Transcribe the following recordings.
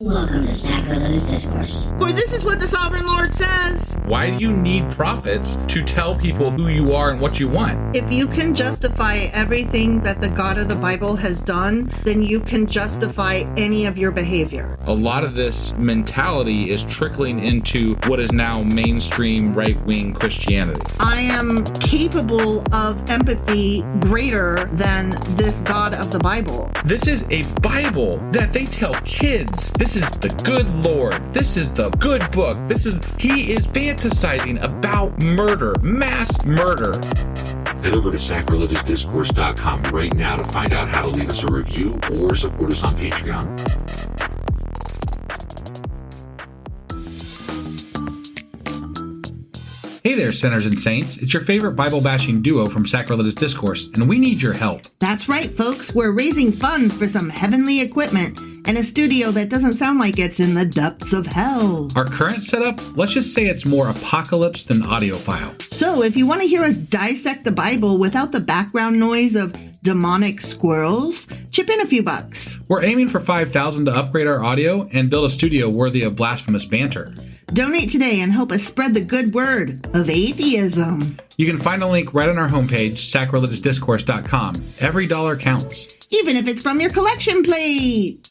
Welcome to Sacrilegious Discourse. For this is what the Sovereign Lord says. Why do you need prophets to tell people who you are and what you want? If you can justify everything that the God of the Bible has done, then you can justify any of your behavior. A lot of this mentality is trickling into what is now mainstream right-wing Christianity. I am capable of empathy greater than this God of the Bible. This is a Bible that they tell kids. This is the good Lord. This is the good book. He is fantasizing about murder, mass murder. Head over to sacrilegiousdiscourse.com right now to find out how to leave us a review or support us on Patreon. Hey there, sinners and saints. It's your favorite Bible-bashing duo from Sacrilegious Discourse, and we need your help. That's right, folks. We're raising funds for some heavenly equipment and a studio that doesn't sound like it's in the depths of hell. Our current setup, let's just say it's more apocalypse than audiophile. So if you want to hear us dissect the Bible without the background noise of demonic squirrels, chip in a few bucks. We're aiming for $5,000 to upgrade our audio and build a studio worthy of blasphemous banter. Donate today and help us spread the good word of atheism. You can find a link right on our homepage, sacrilegiousdiscourse.com. Every dollar counts. Even if it's from your collection plate.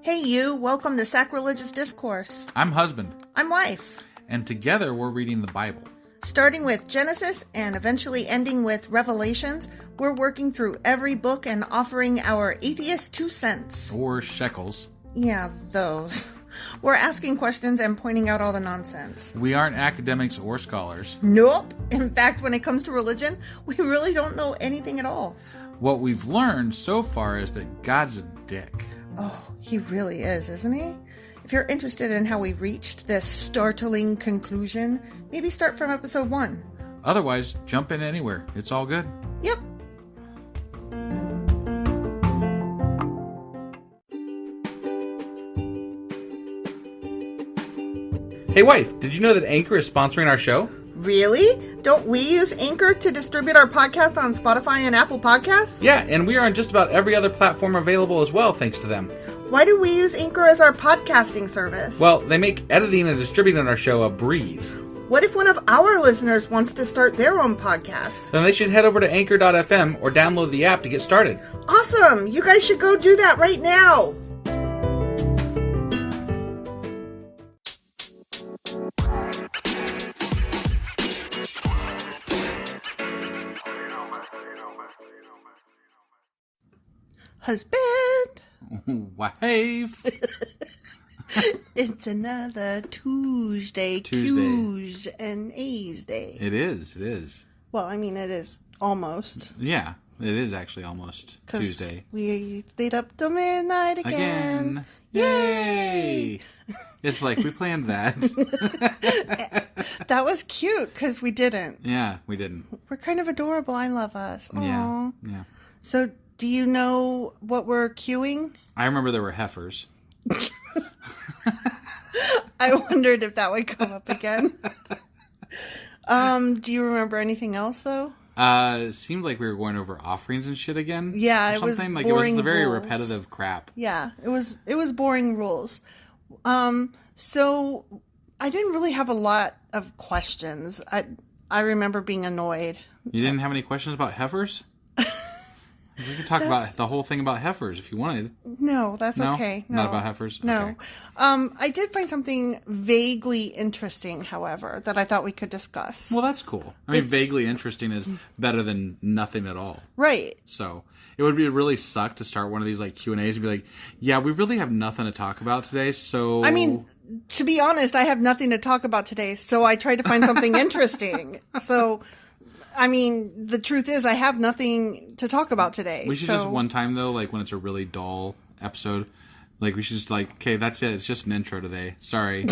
Hey you, welcome to Sacrilegious Discourse. I'm husband. I'm wife. And together we're reading the Bible. Starting with Genesis and eventually ending with Revelations, we're working through every book and offering our atheist 2 cents. Or shekels. Yeah, those. We're asking questions and pointing out all the nonsense. We aren't academics or scholars. Nope. In fact, when it comes to religion, we really don't know anything at all. What we've learned so far is that God's a dick. Oh, he really is, isn't he? If you're interested in how we reached this startling conclusion, maybe start from episode 1. Otherwise, jump in anywhere. It's all good. Yep. Hey wife, did you know that Anchor is sponsoring our show? Really? Don't we use Anchor to distribute our podcast on Spotify and Apple Podcasts? Yeah, and we are on just about every other platform available as well, thanks to them. Why do we use Anchor as our podcasting service? Well, they make editing and distributing our show a breeze. What if one of our listeners wants to start their own podcast? Then they should head over to anchor.fm or download the app to get started. Awesome! You guys should go do that right now! Husband! Wife! It's another Tuesday. Q's and A's day. It is. Well, I mean, it is almost. Yeah, it is actually almost Tuesday. We stayed up till midnight again. Yay! It's like we planned that. That was cute, because we didn't. Yeah, we didn't. We're kind of adorable. I love us. Aww. Yeah. So, do you know what we're queuing? I remember there were heifers. I wondered if that would come up again. Do you remember anything else, though? It seemed like we were going over offerings and shit again. Yeah, it was something. Like boring it was the very rules. repetitive crap. Yeah, it was boring rules. So I didn't really have a lot of questions. I remember being annoyed. You didn't have any questions about heifers? We could talk about the whole thing about heifers if you wanted. No, that's okay. No, not about heifers? No. Okay. I did find something vaguely interesting, however, that I thought we could discuss. Well, that's cool. I mean, vaguely interesting is better than nothing at all. Right. So it would be really suck to start one of these like Q&As and be like, yeah, we really have nothing to talk about today, so... I mean, to be honest, I have nothing to talk about today, so I tried to find something interesting. So... I mean, the truth is I have nothing to talk about today. We should just one time, though, like when it's a really dull episode, like we should just like, okay, that's it. It's just an intro today. Sorry.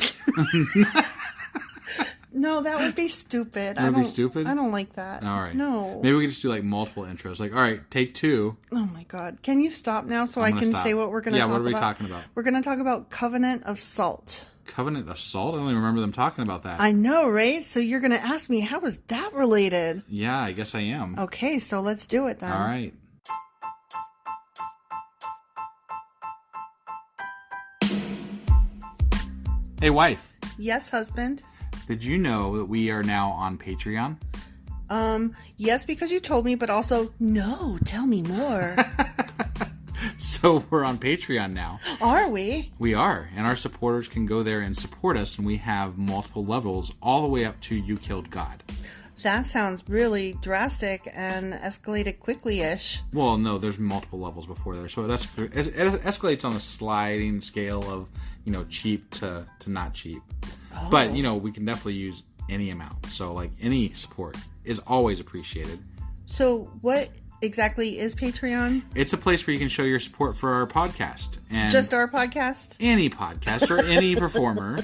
No, that would be stupid. That would be stupid? I don't like that. All right. No. Maybe we could just do like multiple intros. Like, all right, take 2. Oh my God. Can you stop now so I can say what we're going to talk about? Yeah, what are we talking about? We're going to talk about Covenant of Salt. covenant of salt? I don't even remember them talking about that. I know, right? So you're going to ask me, how is that related? Yeah, I guess I am. Okay, so let's do it then. All right. Hey, wife. Yes, husband. Did you know that we are now on Patreon? Yes, because you told me, but also, no, tell me more. So we're on Patreon now. Are we? We are, and our supporters can go there and support us, and we have multiple levels all the way up to You Killed God. That sounds really drastic and escalated quickly-ish. Well, no, there's multiple levels before there, so it escalates on a sliding scale of, cheap to not cheap. Oh. But, we can definitely use any amount, so, any support is always appreciated. So what exactly is Patreon? It's a place where you can show your support for our podcast. And just our podcast? Any podcast or any performer.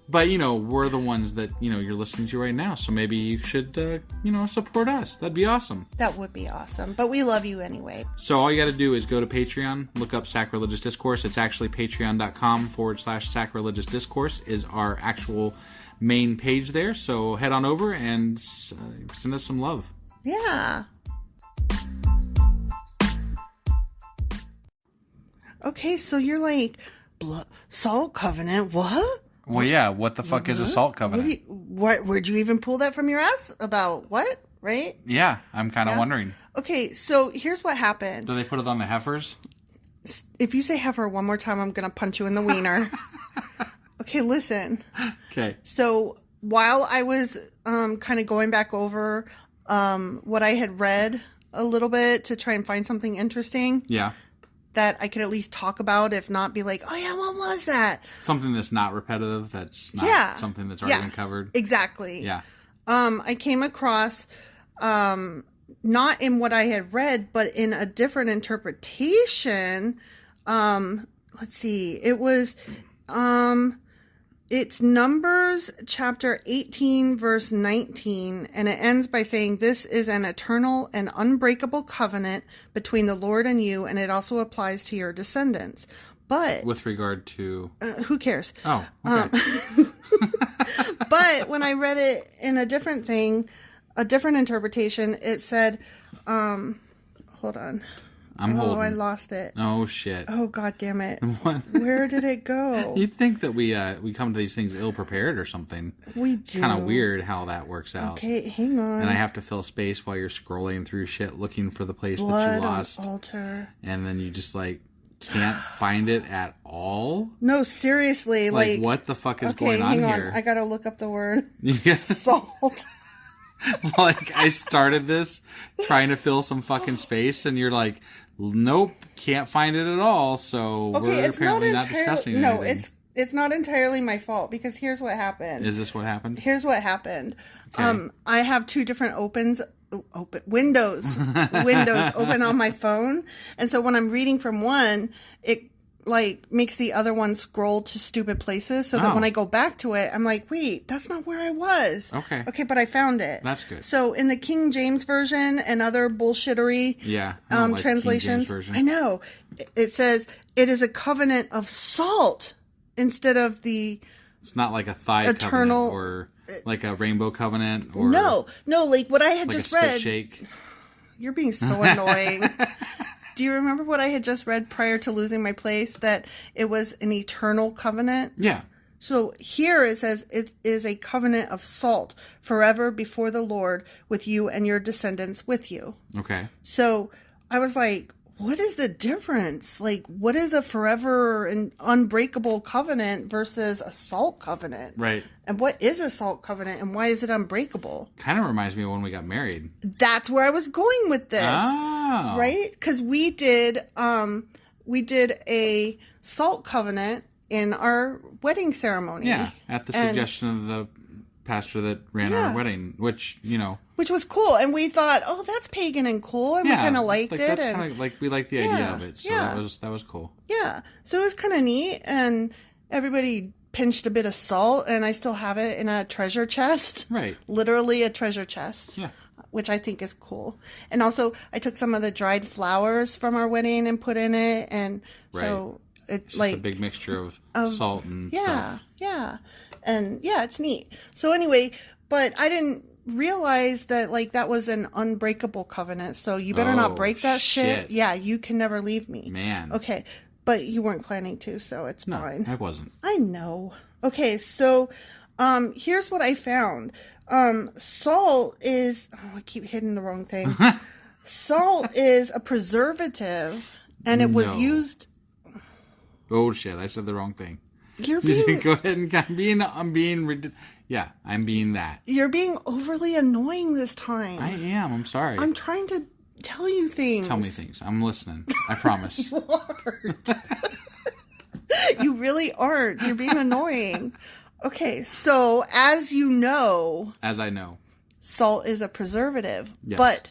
But, we're the ones that, you're listening to right now. So maybe you should, support us. That'd be awesome. That would be awesome. But we love you anyway. So all you got to do is go to Patreon, look up Sacrilegious Discourse. It's actually patreon.com/Sacrilegious Discourse is our actual main page there. So head on over and send us some love. Yeah. Okay, so you're like, salt covenant, what? Well, yeah, what the fuck is a salt covenant? Where'd you even pull that from your ass? About what? Right? Yeah, I'm kind of wondering. Okay, so here's what happened. Do they put it on the heifers? If you say heifer one more time, I'm going to punch you in the wiener. Okay, listen. Okay. So while I was kind of going back over what I had read a little bit to try and find something interesting. Yeah. That I could at least talk about, if not be like, oh yeah, what was that? Something that's not repetitive, that's not something that's already been covered. Exactly. Yeah. I came across, not in what I had read, but in a different interpretation. Let's see. It was, it's Numbers chapter 18, verse 19, and it ends by saying, this is an eternal and unbreakable covenant between the Lord and you, and it also applies to your descendants. But with regard to who cares? Oh, okay. But when I read it in a different thing, a different interpretation, it said, hold on. I'm holding. I lost it. Oh, shit. Oh, God damn it. What? Where did it go? You'd think that we come to these things ill-prepared or something. We do. It's kind of weird how that works out. Okay, hang on. And I have to fill space while you're scrolling through shit looking for the place Blood that you lost. on altar. And then you just, can't find it at all? No, seriously. What the fuck is going on hang here? I gotta look up the word. Yes. Salt. I started this trying to fill some fucking space, and you're like, nope, can't find it at all, so we're apparently not discussing it. No, it's not entirely my fault, because here's what happened. Is this what happened? Here's what happened. Okay. I have two different windows open on my phone, and so when I'm reading from one, it makes the other one scroll to stupid places, so that when I go back to it, I'm like, wait, that's not where I was. Okay, but I found it. That's good. So in the King James Version and other bullshittery translations, I know, it says it is a covenant of salt instead of the it's not like a thigh eternal covenant or like a rainbow covenant or no, what I had just read. Shake. You're being so annoying. Do you remember what I had just read prior to losing my place? That it was an eternal covenant? Yeah. So here it says it is a covenant of salt forever before the Lord with you and your descendants with you. Okay. So I was like, what is the difference? What is a forever and unbreakable covenant versus a salt covenant? Right. And what is a salt covenant and why is it unbreakable? Kind of reminds me of when we got married. That's where I was going with this. Oh. Right? Because we did a salt covenant in our wedding ceremony. Yeah, at the suggestion of the pastor that ran our wedding, which was cool, and we thought, oh, that's pagan and cool, and we kind of liked it. That's kind of we liked the idea of it, so that was cool. Yeah, so it was kind of neat, and everybody pinched a bit of salt, and I still have it in a treasure chest. Right, literally a treasure chest. Yeah. Which I think is cool. And also, I took some of the dried flowers from our wedding and put in it, and so it's just a big mixture of salt and stuff. Yeah. And yeah, it's neat. So anyway, but I didn't realize that like that was an unbreakable covenant. So you better not break that shit. Yeah, you can never leave me. Man. Okay. But you weren't planning to, so it's fine. I wasn't. I know. Okay, so here's what I found. Salt is... Oh, I keep hitting the wrong thing. Salt is a preservative, and it was used... Oh, shit. I said the wrong thing. You're being... Go ahead and... I'm being that. You're being overly annoying this time. I am. I'm sorry. I'm trying to tell you things. Tell me things. I'm listening. I promise. You aren't. You really aren't. You're being annoying. Okay, so as you know... As I know. Salt is a preservative. Yes. But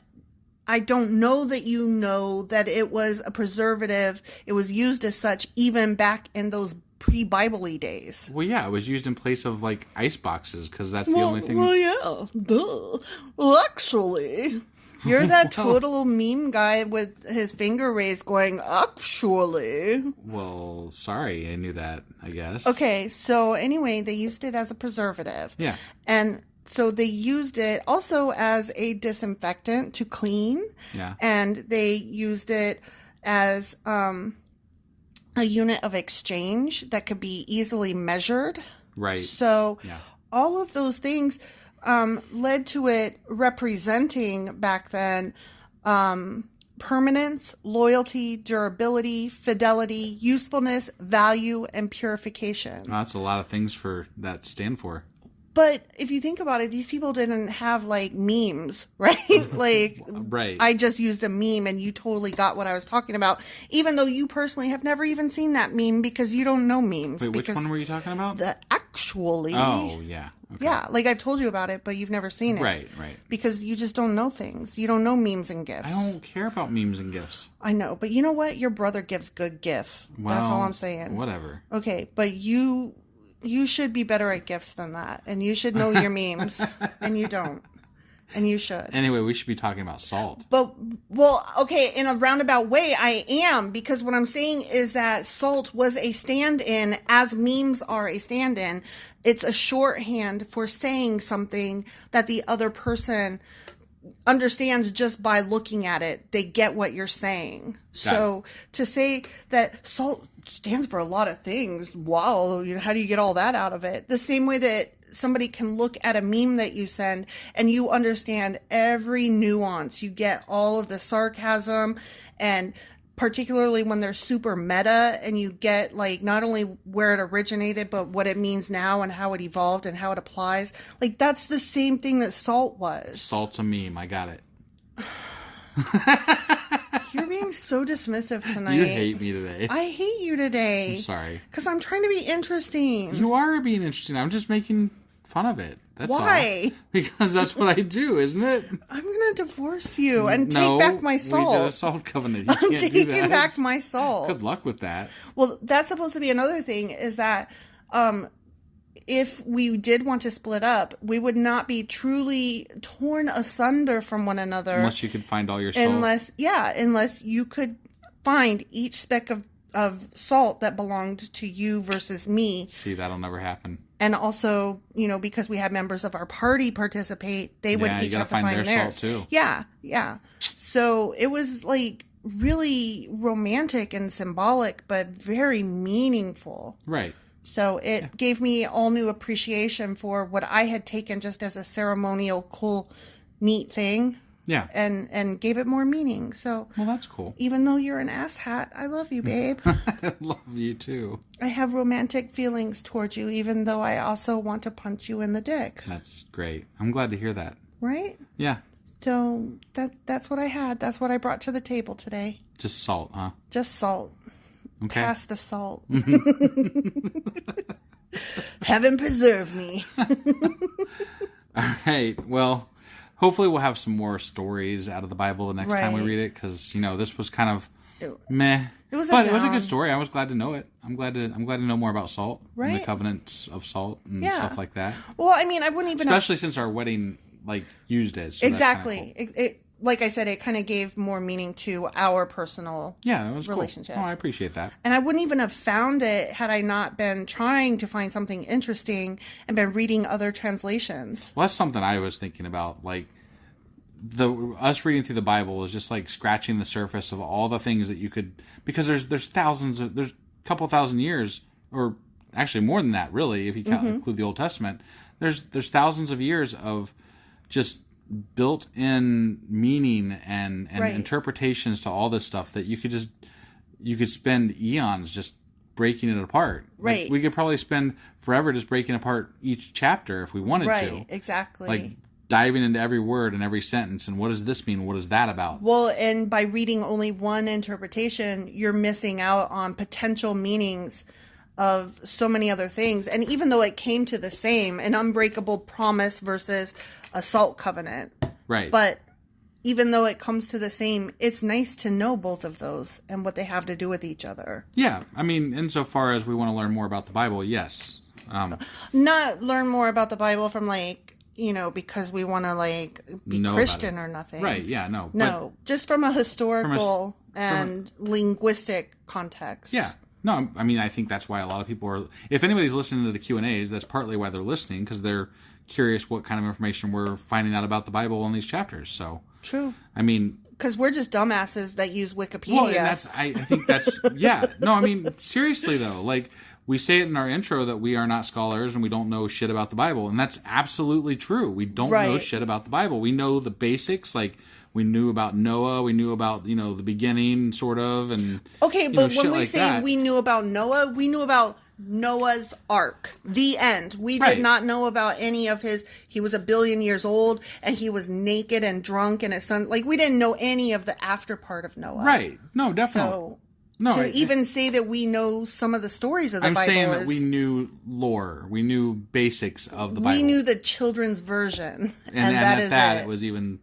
I don't know that you know that it was a preservative. It was used as such even back in those pre-Bible-y days. Well, yeah, it was used in place of, like, ice boxes, because that's the only thing... Well, yeah. Duh. Well, actually... You're that total meme guy with his finger raised going, actually. Well, sorry, I knew that, I guess. Okay, so anyway, they used it as a preservative. Yeah. And so they used it also as a disinfectant to clean. Yeah. And they used it as a unit of exchange that could be easily measured. Right. So all of those things... led to it representing back then permanence, loyalty, durability, fidelity, usefulness, value, and purification. Well, that's a lot of things for that to stand for. But if you think about it, these people didn't have like memes, right? Like, right. I just used a meme and you totally got what I was talking about, even though you personally have never even seen that meme because you don't know memes. Wait, which one were you talking about? The actually. Oh, yeah. Okay. Yeah, like I've told you about it, but you've never seen it. Right. Because you just don't know things. You don't know memes and gifs. I don't care about memes and gifs. I know, but you know what? Your brother gives good gif. Well, that's all I'm saying. Whatever. Okay, but you should be better at gifs than that. And you should know your memes. And you don't. And you should. Anyway, we should be talking about salt. But, well, okay, in a roundabout way, I am. Because what I'm saying is that salt was a stand-in, as memes are a stand-in. It's a shorthand for saying something that the other person understands just by looking at it. They get what you're saying. So to say that salt stands for a lot of things, wow, how do you get all that out of it? The same way that somebody can look at a meme that you send and you understand every nuance. You get all of the sarcasm, and particularly when they're super meta, and you get like not only where it originated, but what it means now and how it evolved and how it applies. Like that's the same thing that salt was. Salt's a meme. I got it. You're being so dismissive tonight. You hate me today. I hate you today. I'm sorry. Because I'm trying to be interesting. You are being interesting. I'm just making fun of it. That's Why? All. Because that's what I do, isn't it? I'm going to divorce you and take back my salt. We did a salt covenant. You I'm can't taking do that. back my salt. Good luck with that. Well, that's supposed to be another thing, is that if we did want to split up, we would not be truly torn asunder from one another. Unless you could find all your salt. Unless you could find each speck of salt that belonged to you versus me. See, that'll never happen. And also, because we had members of our party participate, they would each have to find theirs. Salt too. Yeah. So it was like really romantic and symbolic, but very meaningful. Right. So it gave me all new appreciation for what I had taken just as a ceremonial, cool, neat thing. Yeah. And gave it more meaning. So, well, that's cool. Even though you're an asshat, I love you, babe. I love you too. I have romantic feelings towards you, even though I also want to punch you in the dick. That's great. I'm glad to hear that. Right? Yeah. So that's what I had. That's what I brought to the table today. Just salt, huh? Just salt. Okay. Pass the salt. Heaven preserve me. All right. Well, hopefully we'll have some more stories out of the Bible the next time we read it, because this was kind of meh. It was a good story. I was glad to know it. I'm glad to know more about salt and the covenants of salt and stuff like that. Well, I mean, I wouldn't even especially since our wedding used it. So exactly. That's cool. like I said, it kind of gave more meaning to our personal it was relationship. Cool. Oh, I appreciate that. And I wouldn't even have found it had I not been trying to find something interesting and been reading other translations. Well, that's something I was thinking about. Like, us reading through the Bible is just like scratching the surface of all the things that you could, because there's a couple thousand years, or actually more than that, really, if you include the Old Testament. There's thousands of years of just built-in meaning and interpretations to all this stuff that you could spend eons just breaking it apart. Right. Like, we could probably spend forever just breaking apart each chapter if we wanted to. Right, exactly. Like diving into every word and every sentence and what does this mean? What is that about? Well, and by reading only one interpretation, you're missing out on potential meanings of so many other things. And even though it came to the same, an unbreakable promise versus a salt covenant. Right. But even though it comes to the same, it's nice to know both of those and what they have to do with each other. Yeah. I mean, insofar as we want to learn more about the Bible, yes. Not learn more about the Bible from because we want to be Christian or nothing. Right. Yeah. No. No. Just from a historical and linguistic context. Yeah. No, I mean, I think that's why a lot of people are... If anybody's listening to the Q&As, that's partly why they're listening, because they're curious what kind of information we're finding out about the Bible in these chapters. So true. I mean... Because we're just dumbasses that use Wikipedia. Well, and I think that's... Yeah. No, I mean, seriously, though. Like, we say it in our intro that we are not scholars and we don't know shit about the Bible. And that's absolutely true. We don't know shit about the Bible. We know the basics, like... We knew about Noah. We knew about, the beginning, sort of, and okay. But when we say we knew about Noah, we knew about Noah's Ark. The end. We did not know about any of his. He was 1 billion years old, and he was naked and drunk, and his son. Like, we didn't know any of the after part of Noah. Right. No, definitely. So, even say that we know some of the stories of the Bible. I'm saying that we knew lore. We knew basics of the Bible. We knew the children's version, and that is it. It was even.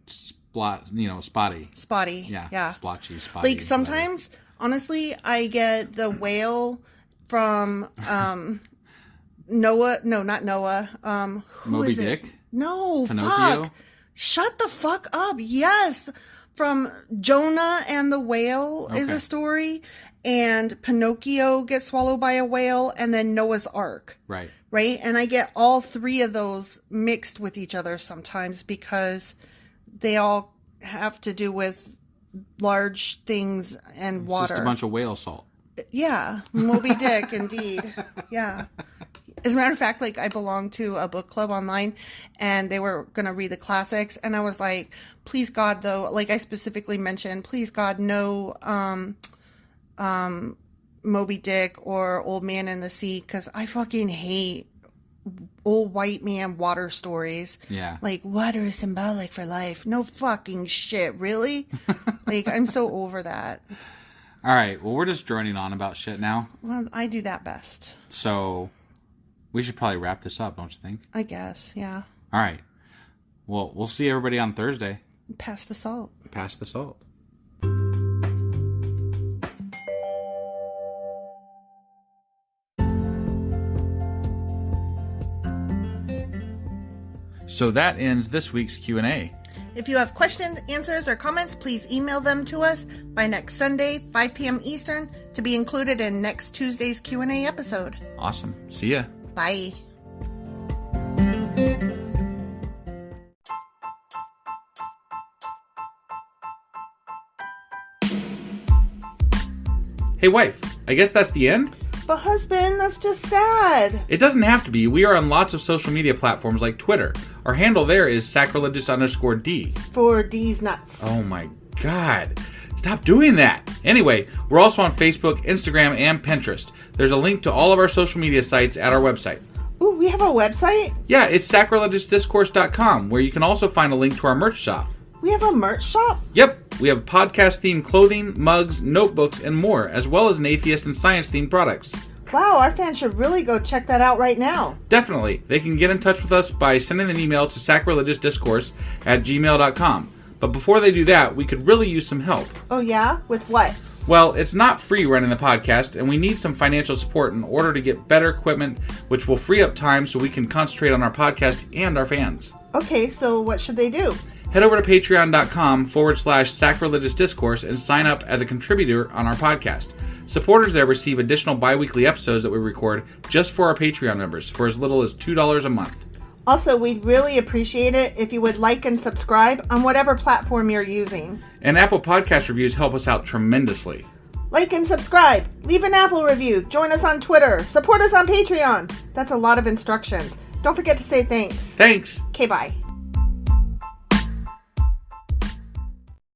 Spotty. Yeah. Splotchy, spotty. Like, sometimes, honestly, I get the whale from Noah. No, not Noah. Who Moby is Dick? It? No, Pinocchio? fuck. Shut the fuck up. Yes. From Jonah and the Whale is a story. And Pinocchio gets swallowed by a whale. And then Noah's Ark. Right. Right? And I get all three of those mixed with each other sometimes because... They all have to do with large things and water. Just a bunch of whale salt. Yeah. Moby Dick, indeed. Yeah. As a matter of fact, I belonged to a book club online, and they were going to read the classics, and I was like, please God, though, I specifically mentioned, please God, no Moby Dick or Old Man in the Sea, because I fucking hate old white man water stories. Yeah. Water is symbolic for life. No fucking shit, really? I'm so over that. All right, well, we're just droning on about shit now. Well, I do that best. So, we should probably wrap this up, don't you think? I guess, yeah. All right. Well, we'll see everybody on Thursday. Pass the salt. Pass the salt. So that ends this week's Q&A. If you have questions, answers, or comments, please email them to us by next Sunday, 5 p.m. Eastern, to be included in next Tuesday's Q&A episode. Awesome. See ya. Bye. Hey, wife, I guess that's the end? But husband, that's just sad. It doesn't have to be. We are on lots of social media platforms like Twitter. Our handle there is sacrilegious_D. For D's nuts. Oh my God. Stop doing that. Anyway, we're also on Facebook, Instagram, and Pinterest. There's a link to all of our social media sites at our website. Ooh, we have a website? Yeah, it's sacrilegiousdiscourse.com, where you can also find a link to our merch shop. We have a merch shop? Yep, we have podcast-themed clothing, mugs, notebooks, and more, as well as an atheist and science-themed products. Wow, our fans should really go check that out right now. Definitely. They can get in touch with us by sending an email to sacrilegiousdiscourse@gmail.com. But before they do that, we could really use some help. Oh yeah? With what? Well, it's not free running the podcast, and we need some financial support in order to get better equipment, which will free up time so we can concentrate on our podcast and our fans. Okay, so what should they do? head over to patreon.com/sacrilegious discourse and sign up as a contributor on our podcast. Supporters there receive additional bi-weekly episodes that we record just for our Patreon members for as little as $2 a month. Also, we'd really appreciate it if you would like and subscribe on whatever platform you're using. And Apple Podcast reviews help us out tremendously. Like and subscribe. Leave an Apple review. Join us on Twitter. Support us on Patreon. That's a lot of instructions. Don't forget to say thanks. Thanks. Okay, bye.